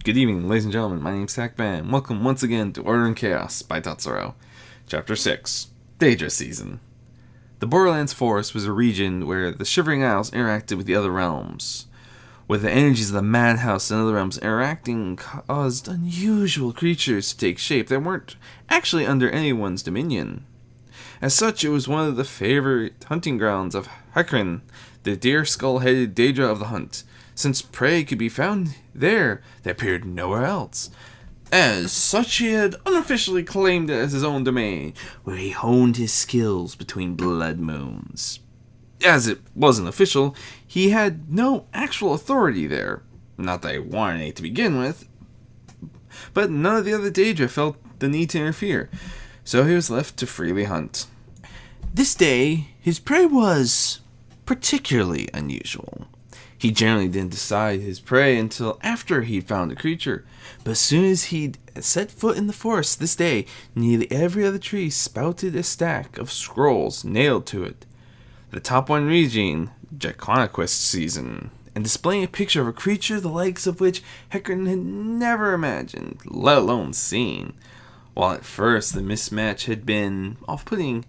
Good evening, ladies and gentlemen. My name's Hackman. Welcome once again to Order and Chaos by Tatsuro. Chapter 6, Deadra Season. The Borderlands Forest was a region where the Shivering Isles interacted with the other realms. With the energies of the Madhouse and other realms interacting caused unusual creatures to take shape that weren't actually under anyone's dominion. As such, it was one of the favorite hunting grounds of Hakrin, the deer-skull-headed Deadra of the Hunt, since prey could be found there that appeared nowhere else. As such, he had unofficially claimed it as his own domain, where he honed his skills between blood moons. As it wasn't official, he had no actual authority there. Not that he wanted any to begin with, but none of the other Deadra felt the need to interfere, so he was left to freely hunt. This day, his prey was particularly unusual. He generally didn't decide his prey until after he'd found a creature, but as soon as he'd set foot in the forest this day, nearly every other tree spouted a stack of scrolls nailed to it. The top one reading, Jaconquest Season, and displaying a picture of a creature the likes of which Hecarim had never imagined, let alone seen. While at first the mismatch had been off-putting,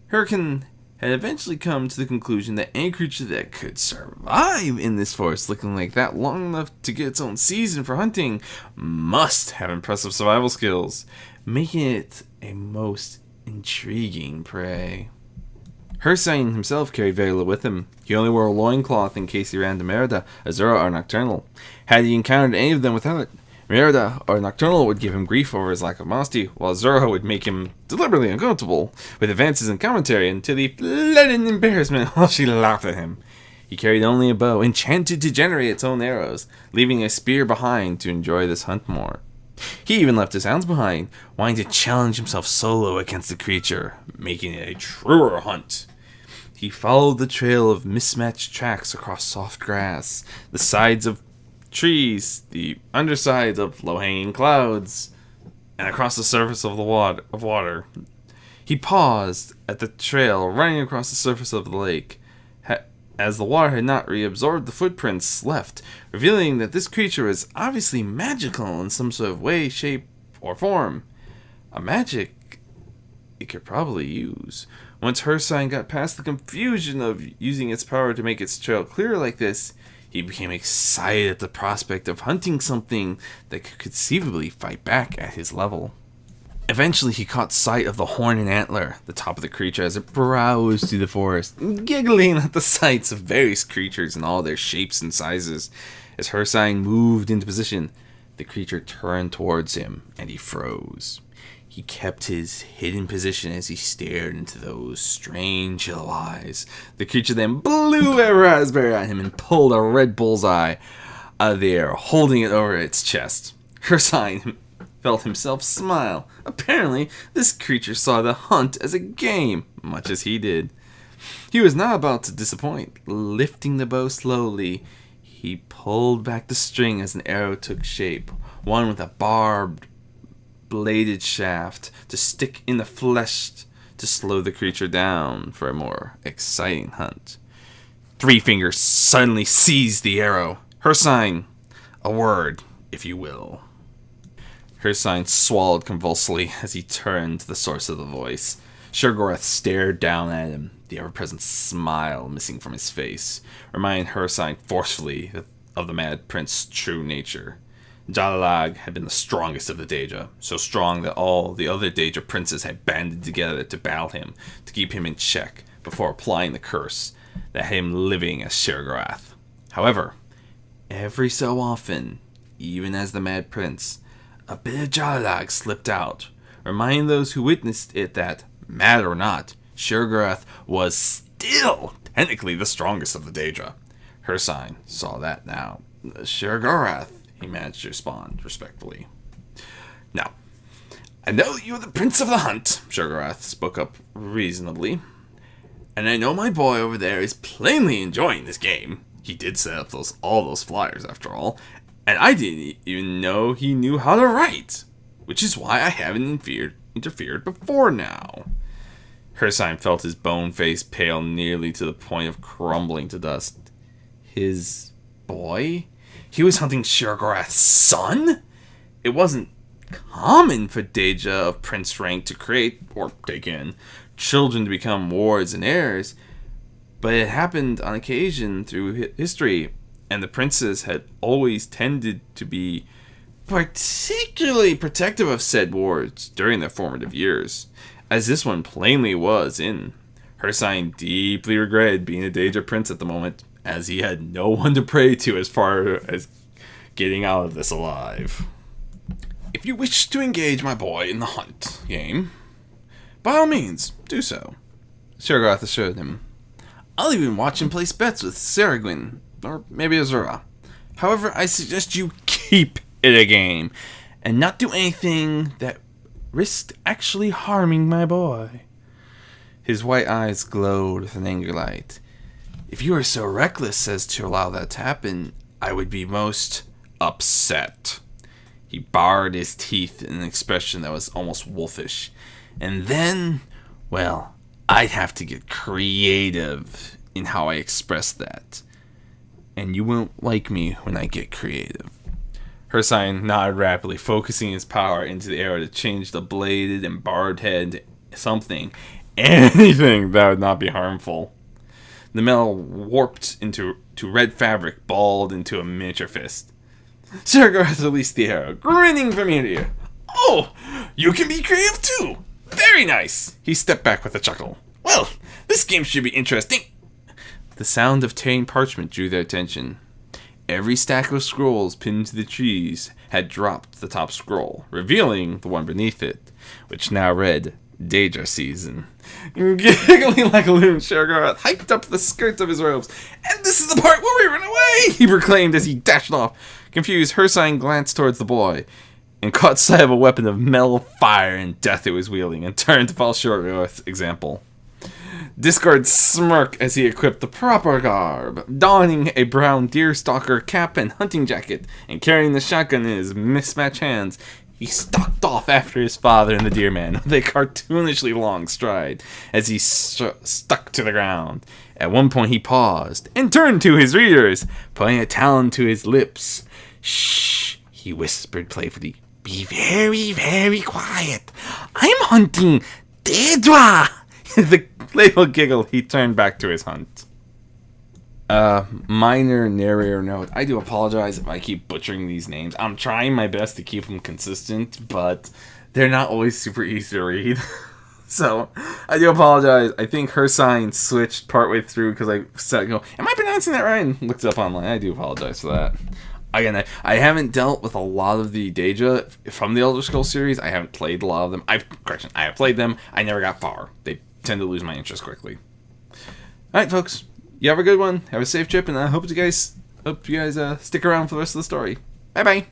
Hurricane had eventually come to the conclusion that any creature that could survive in this forest looking like that long enough to get its own season for hunting must have impressive survival skills, making it a most intriguing prey. Hircine himself carried very little with him. He only wore a loincloth in case he ran into Merida, Azura, or Nocturnal. Had he encountered any of them without it, Merida or Nocturnal would give him grief over his lack of modesty, while Azura would make him deliberately uncomfortable with advances in commentary until he fled in embarrassment while she laughed at him. He carried only a bow, enchanted to generate its own arrows, leaving a spear behind to enjoy this hunt more. He even left his hounds behind, wanting to challenge himself solo against the creature, making it a truer hunt. He followed the trail of mismatched tracks across soft grass, the sides of trees, the undersides of low-hanging clouds, and across the surface of the water. He paused at the trail running across the surface of the lake, as the water had not reabsorbed the footprints left, revealing that this creature was obviously magical in some sort of way, shape, or form. A magic it could probably use. Once Hircine got past the confusion of using its power to make its trail clear like this, he became excited at the prospect of hunting something that could conceivably fight back at his level. Eventually, he caught sight of the horn and antler, the top of the creature, as it browsed through the forest, giggling at the sights of various creatures in all their shapes and sizes. As Hircine moved into position, the creature turned towards him, and he froze. He kept his hidden position as he stared into those strange yellow eyes. The creature then blew a raspberry at him and pulled a red bullseye out of the air, holding it over its chest. Hircine felt himself smile. Apparently, this creature saw the hunt as a game, much as he did. He was not about to disappoint. Lifting the bow slowly, he pulled back the string as an arrow took shape, one with a barbed bladed shaft to stick in the flesh to slow the creature down for a more exciting hunt. Three Fingers suddenly seized the arrow. Hircine, a word, if you will. Hircine swallowed convulsively as he turned to the source of the voice. Sheogorath stared down at him, the ever-present smile missing from his face, reminding Hircine forcefully of the Mad Prince's true nature. Jalalag had been the strongest of the Deadra, so strong that all the other Deadra princes had banded together to battle him, to keep him in check, before applying the curse that had him living as Sheogorath. However, every so often, even as the Mad Prince, a bit of Jalalag slipped out, reminding those who witnessed it that, mad or not, Sheogorath was still technically the strongest of the Deadra. Hircine saw that now. Sheogorath, he managed to respond respectfully. Now, I know that you're the Prince of the Hunt, Sheogorath spoke up reasonably, and I know my boy over there is plainly enjoying this game. He did set up all those flyers after all, and I didn't even know he knew how to write, which is why I haven't interfered before now. Hircine felt his bone face pale nearly to the point of crumbling to dust. His boy? He was hunting Sheogorath's son? It wasn't common for deidra of prince rank to create, or take in, children to become wards and heirs, but it happened on occasion through history, and the princes had always tended to be particularly protective of said wards during their formative years, as this one plainly was in. Hircine deeply regretted being a deidra prince at the moment, as he had no one to pray to as far as getting out of this alive. If you wish to engage my boy in the hunt game, by all means, do so, Sheogorath assured him. I'll even watch him place bets with Saragwin, or maybe Azura. However, I suggest you keep it a game, and not do anything that risked actually harming my boy. His white eyes glowed with an angry light. If you are so reckless as to allow that to happen, I would be most upset. He bared his teeth in an expression that was almost wolfish. And then, well, I'd have to get creative in how I express that. And you won't like me when I get creative. Hircine nodded rapidly, focusing his power into the arrow to change the bladed and barbed head into anything that would not be harmful. The metal warped into red fabric, balled into a miniature fist. Sheogorath released the arrow, grinning from ear to ear. Oh, you can be creative too! Very nice! He stepped back with a chuckle. Well, this game should be interesting. The sound of tearing parchment drew their attention. Every stack of scrolls pinned to the trees had dropped the top scroll, revealing the one beneath it, which now read, Deidra Season. Giggling like a loon, Sheogorath hiked up the skirts of his robes. And this is the part where we run away, he proclaimed as he dashed off. Confused, Hircine glanced towards the boy and caught sight of a weapon of metal, fire, and death it was wielding, and turned to follow Sheogorath's example. Discord smirked as he equipped the proper garb, donning a brown deerstalker cap and hunting jacket, and carrying the shotgun in his mismatched hands. He stalked off after his father and the deer man with a cartoonishly long stride as he stuck to the ground. At one point he paused and turned to his readers, putting a talon to his lips. Shh, he whispered playfully. Be very, very quiet. I'm hunting deidra. The playful giggle, he turned back to his hunt. Minor narrator note. I do apologize if I keep butchering these names. I'm trying my best to keep them consistent, but they're not always super easy to read. So, I do apologize. I think Hircine switched partway through because I said, am I pronouncing that right? And looked it up online. I do apologize for that. Again, I haven't dealt with a lot of the deidra from the Elder Scrolls series. I haven't played a lot of them. I have played them. I never got far. They tend to lose my interest quickly. Alright, folks. You have a good one. Have a safe trip, and I hope you guys stick around for the rest of the story. Bye-bye.